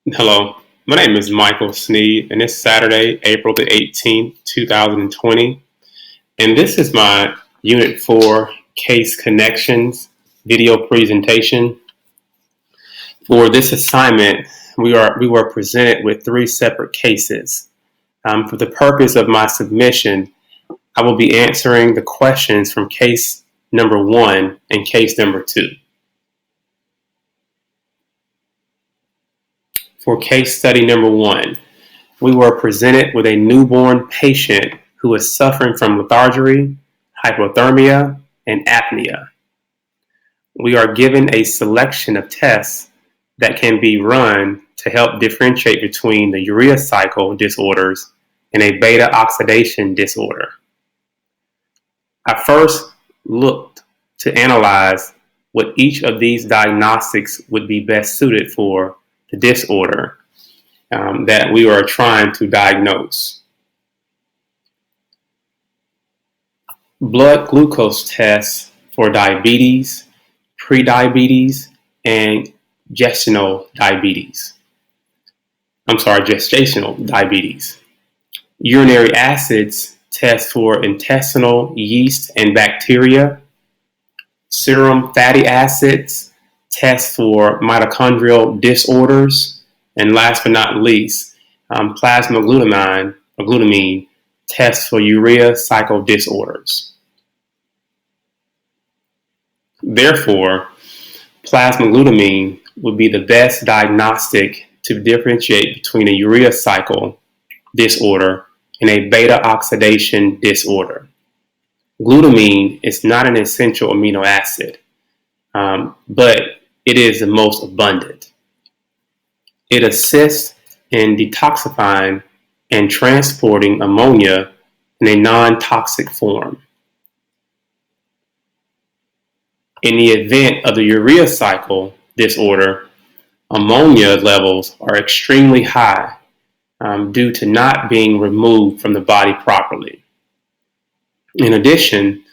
Hello, my name is Michael Sneed, and it's Saturday, April the 18th, 2020, and this is my Unit 4 Case Connections video presentation. For this assignment, we were presented with three separate cases. For the purpose of my submission, I will be answering the questions from case number 1 and case number 2. For case study number 1, we were presented with a newborn patient who was suffering from lethargy, hypothermia, and apnea. We are given a selection of tests that can be run to help differentiate between the urea cycle disorders and a beta oxidation disorder. I first looked to analyze what each of these diagnostics would be best suited for the disorder that we are trying to diagnose. Blood glucose tests for diabetes, prediabetes, and gestational diabetes. Urinary acids test for intestinal yeast and bacteria. Serum fatty acids test for mitochondrial disorders. And last but not least, plasma glutamine tests for urea cycle disorders. Therefore, plasma glutamine would be the best diagnostic to differentiate between a urea cycle disorder and a beta oxidation disorder. Glutamine is not an essential amino acid, but it is the most abundant. It assists in detoxifying and transporting ammonia in a non-toxic form. In the event of the urea cycle disorder, ammonia levels are extremely high due to not being removed from the body properly. In addition,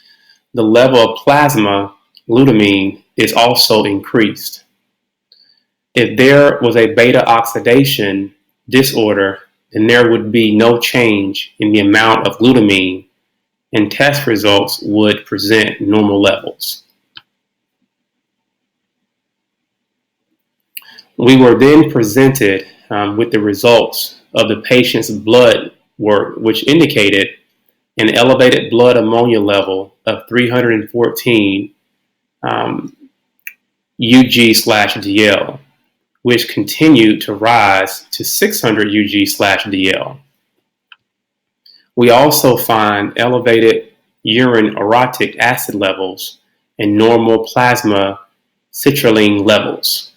the level of plasma glutamine is also increased. If there was a beta oxidation disorder, then there would be no change in the amount of glutamine, and test results would present normal levels. We were then presented with the results of the patient's blood work, which indicated an elevated blood ammonia level of 314 UG/DL, which continued to rise to 600 UG/DL. We also find elevated urine orotic acid levels and normal plasma citrulline levels.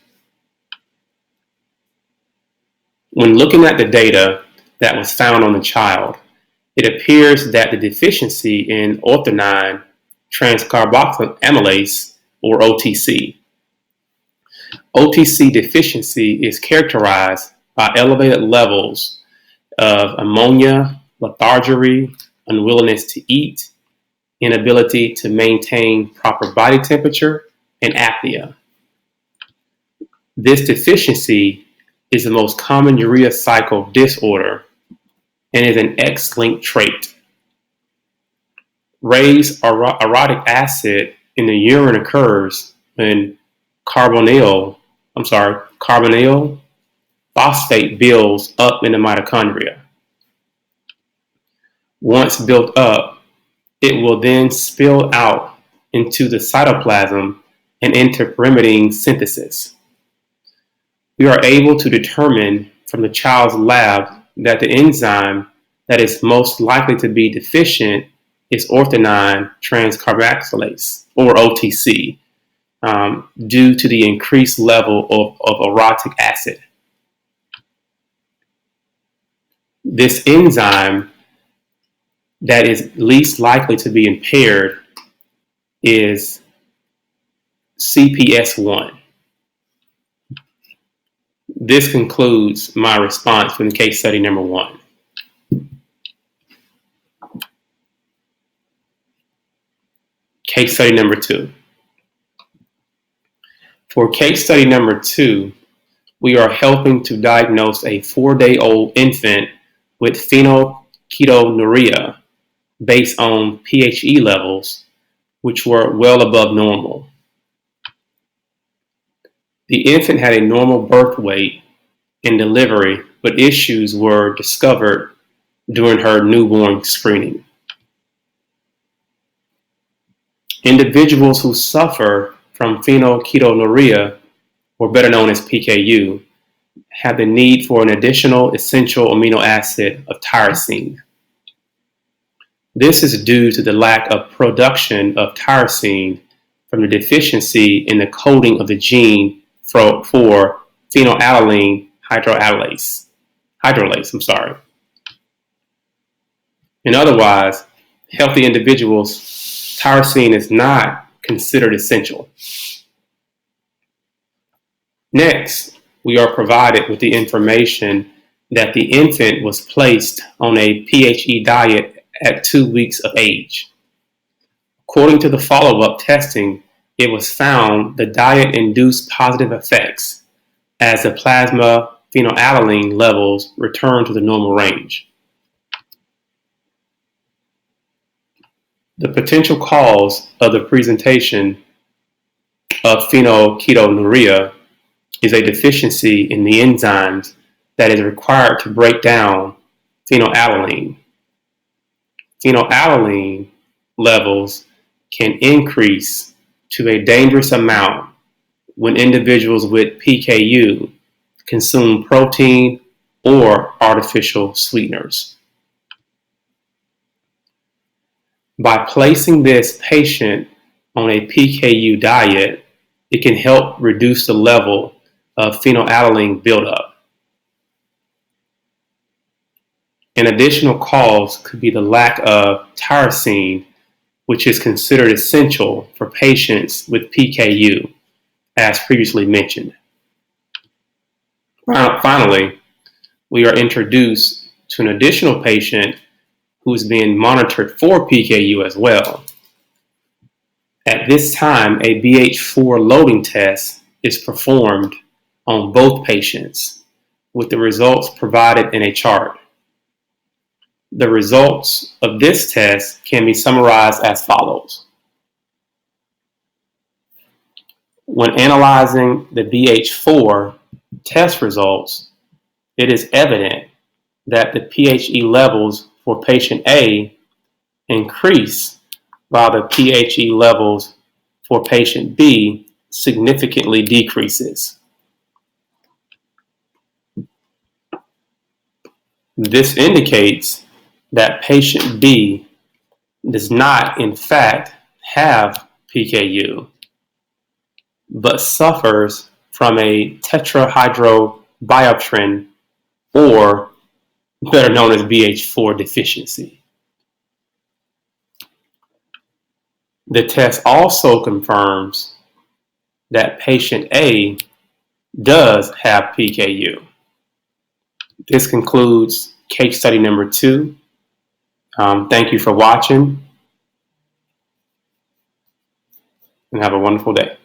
When looking at the data that was found on the child, it appears that the deficiency in orthonine transcarboxylamylase, or OTC. OTC deficiency is characterized by elevated levels of ammonia, lethargy, unwillingness to eat, inability to maintain proper body temperature, and apnea. This deficiency is the most common urea cycle disorder and is an X-linked trait. Raised orotic acid in the urine occurs when carbonyl phosphate builds up in the mitochondria. Once built up, it will then spill out into the cytoplasm and enter pyrimidine synthesis. We are able to determine from the child's lab that the enzyme that is most likely to be deficient is orthonine transcarboxylase, or OTC, due to the increased level of orotic acid. This enzyme that is least likely to be impaired is CPS1. This concludes my response from the case study number 1. Case study number 2. For case study number 2, we are helping to diagnose a 4-day-old infant with phenylketonuria based on PHE levels, which were well above normal. The infant had a normal birth weight and delivery, but issues were discovered during her newborn screening. Individuals who suffer from phenylketonuria, or better known as PKU, have the need for an additional essential amino acid of tyrosine. This is due to the lack of production of tyrosine from the deficiency in the coding of the gene for phenylalanine hydrolase. In otherwise, healthy individuals, tyrosine is not considered essential. Next, we are provided with the information that the infant was placed on a PHE diet at 2 weeks of age. According to the follow-up testing, it was found the diet induced positive effects as the plasma phenylalanine levels returned to the normal range. The potential cause of the presentation of phenylketonuria is a deficiency in the enzymes that is required to break down phenylalanine. Phenylalanine levels can increase to a dangerous amount when individuals with PKU consume protein or artificial sweeteners. By placing this patient on a PKU diet, it can help reduce the level of phenylalanine buildup. An additional cause could be the lack of tyrosine, which is considered essential for patients with PKU, as previously mentioned. Finally, we are introduced to an additional patient who is being monitored for PKU as well. At this time, a BH4 loading test is performed on both patients, with the results provided in a chart. The results of this test can be summarized as follows. When analyzing the BH4 test results, it is evident that the PHE levels for patient A increase while the PHE levels for patient B significantly decreases. This indicates that patient B does not, in fact, have PKU, but suffers from a tetrahydrobiopterin, or better known as BH4 deficiency. The test also confirms that patient A does have PKU. This concludes case study number 2. Thank you for watching, and have a wonderful day.